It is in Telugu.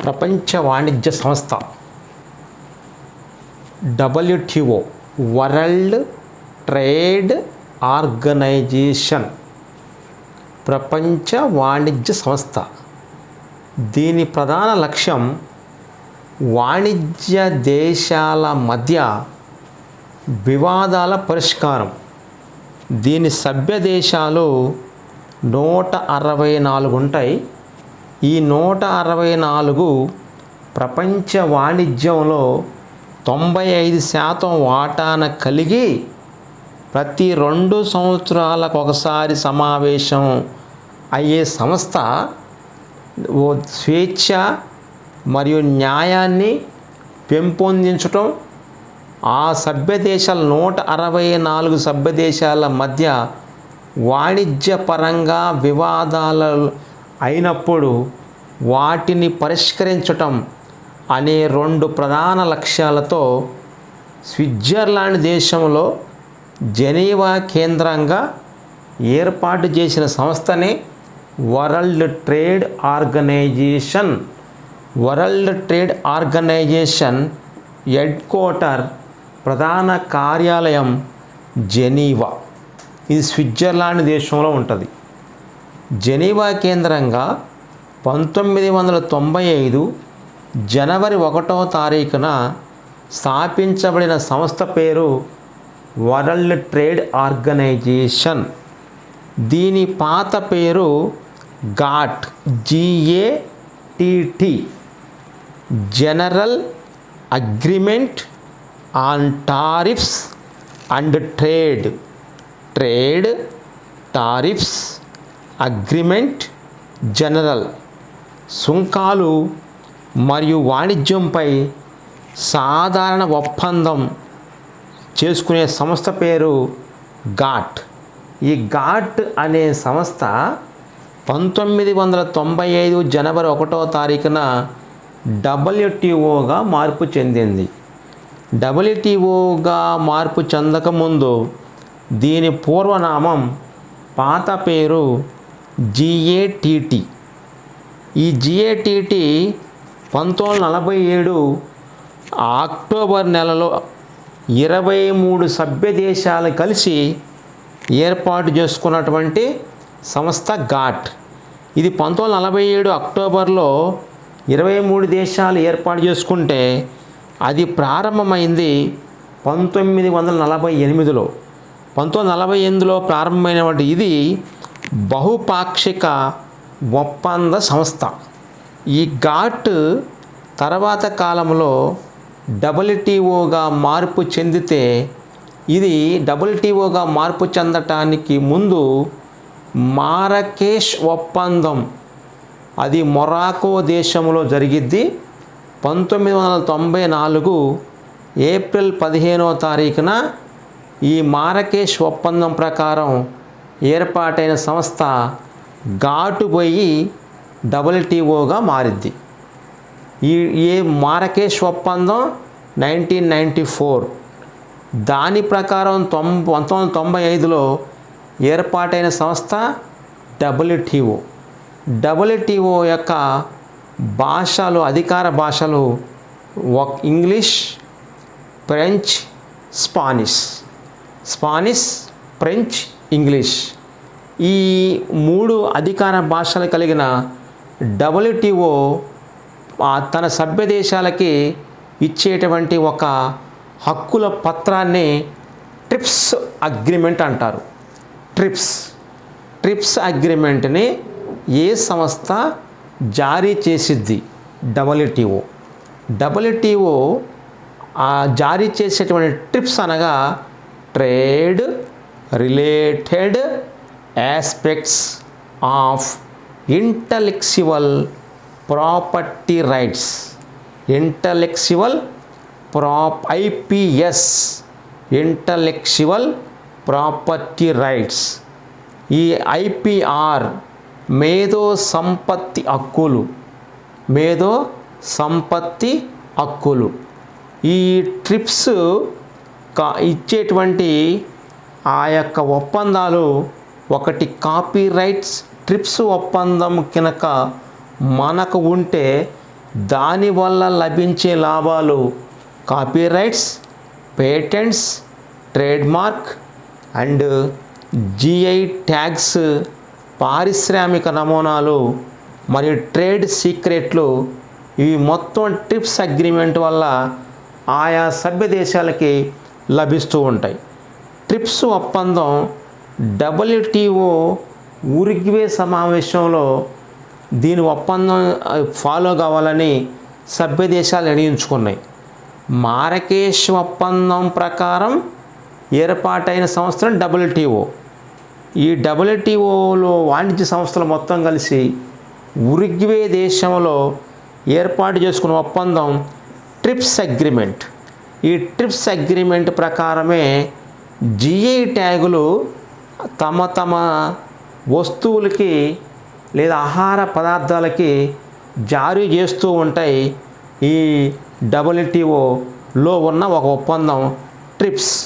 ప్రపంచ వాణిజ్య సంస్థ WTO వరల్డ్ ట్రేడ్ ఆర్గనైజేషన్ ప్రపంచ వాణిజ్య సంస్థ. దీని ప్రధాన లక్ష్యం వాణిజ్య దేశాల మధ్య వివాదాల పరిష్కారం. దీని సభ్య దేశాలు 164 ఉంటాయి. ఈ 164 ప్రపంచ వాణిజ్యంలో 95% వాటాను కలిగి ప్రతి 2 సంవత్సరాలకు ఒకసారి సమావేశం అయ్యే సంస్థ. స్వేచ్ఛ మరియు న్యాయాన్ని పెంపొందించటం, ఆ సభ్య దేశాల 164 సభ్య దేశాల మధ్య వాణిజ్యపరంగా వివాదాలు అయినప్పుడు వాటిని పరిష్కరించటం అనే 2 ప్రధాన లక్ష్యాలతో స్విట్జర్లాండ్ దేశంలో జెనీవా కేంద్రంగా ఏర్పాటు చేసిన సంస్థనే world trade organization. World trade organization headquarter ప్రధాన కార్యాలయం జెనీవా. ఇది స్విట్జర్లాండ్ దేశంలో ఉంటుంది. జెనీవా కేంద్రంగా 1995 జనవరి 1వ తారీఖున స్థాపించబడిన సంస్థ పేరు వరల్డ్ ట్రేడ్ ఆర్గనైజేషన్. దీని పాత పేరు got, GATT, general agreement on tariffs and trade. Trade, tariffs, agreement, general, సుంకాలు మరియు వాణిజ్యంపై సాధారణ ఒప్పందం చేసుకునే సంస్థ పేరు గాట్. ఈ గాట్ అనే సంస్థ 1995 జనవరి 1వ తారీఖున WTOగా మార్పు చెందింది. WTOగా మార్పు చెందకముందు దీని పూర్వనామం, పాత పేరు GATT. ఈ GATT 1947 అక్టోబర్ నెలలో 23 సభ్య దేశాలు కలిసి ఏర్పాటు చేసుకున్నటువంటి సంస్థ గాట్. ఇది 1947 అక్టోబర్లో 23 దేశాలు ఏర్పాటు చేసుకుంటే అది ప్రారంభమైంది 1948లో. 1948లో ప్రారంభమైనటువంటి ఇది బహుపాక్షిక ఒప్పంద సంస్థ. ఈ గాట్ తర్వాత కాలంలో WTOగా మార్పు చెందితే, ఇది WTOగా మార్పు చెందటానికి ముందు మారకేష్ ఒప్పందం, అది మొరాకో దేశంలో జరిగిద్ది. 1994 ఏప్రిల్ 15వ తారీఖున ఈ మారకేష్ ఒప్పందం ప్రకారం ఏర్పాటైన సంస్థ గాటు పోయి WTOగా మారిద్ది. ఈ మారకేష్ ఒప్పందం 1994. దాని ప్రకారం 1995లో ఏర్పాటైన సంస్థ WTO. WTO యొక్క భాషలు, అధికార భాషలు English, French, Spanish, French, English. ఈ 3 అధికార భాషలు కలిగిన WTO తన సభ్య దేశాలకి ఇచ్చేటువంటి ఒక హక్కుల పత్రాన్ని ట్రిప్స్ అగ్రిమెంట్ అంటారు. ట్రిప్స్ అగ్రిమెంట్ని ఏ సంస్థ జారీ చేసిద్ది? WTO జారీ చేసేటువంటి ట్రిప్స్ అనగా trade related aspects of intellectual property rights. IPS, intellectual property rights. ఈ IPR మేధో సంపత్తి హక్కులు. ఈ ట్రిప్స్ ఇచ్చేటువంటి ఆ యొక్క ఒప్పందాలు, ఒకటి కాపీ రైట్స్ ట్రిప్స్ ఒప్పందం కనుక మనకు ఉంటే దానివల్ల లభించే లాభాలు copyrights, patents, trademark and GI tags, పారిశ్రామిక నమూనాలు మరియు ట్రేడ్ సీక్రెట్లు, ఇవి మొత్తం ట్రిప్స్ అగ్రిమెంట్ వల్ల ఆయా సభ్య దేశాలకి లభిస్తూ ఉంటాయి. ట్రిప్స్ ఒప్పందం WTO ఉరుగ్వే సమావేశంలో దీని ఒప్పందం ఫాలో కావాలని సభ్య దేశాలు నిర్ణయించుకున్నాయి. మారకేష్ ఒప్పందం ప్రకారం ఏర్పాటైన సంస్థ WTO. ఈ WTOలో వాణిజ్య సంస్థలు మొత్తం కలిసి ఉరుగ్వే దేశంలో ఏర్పాటు చేసుకున్న ఒప్పందం ట్రిప్స్ అగ్రిమెంట్. ఈ ట్రిప్స్ అగ్రిమెంట్ ప్రకారమే జిఐ ట్యాగులు తమ వస్తువులకి లేదా ఆహార పదార్థాలకి జారీ చేస్తూ ఉంటాయి. ఈ WTOలో ఉన్న ఒక ఒప్పందం ట్రిప్స్.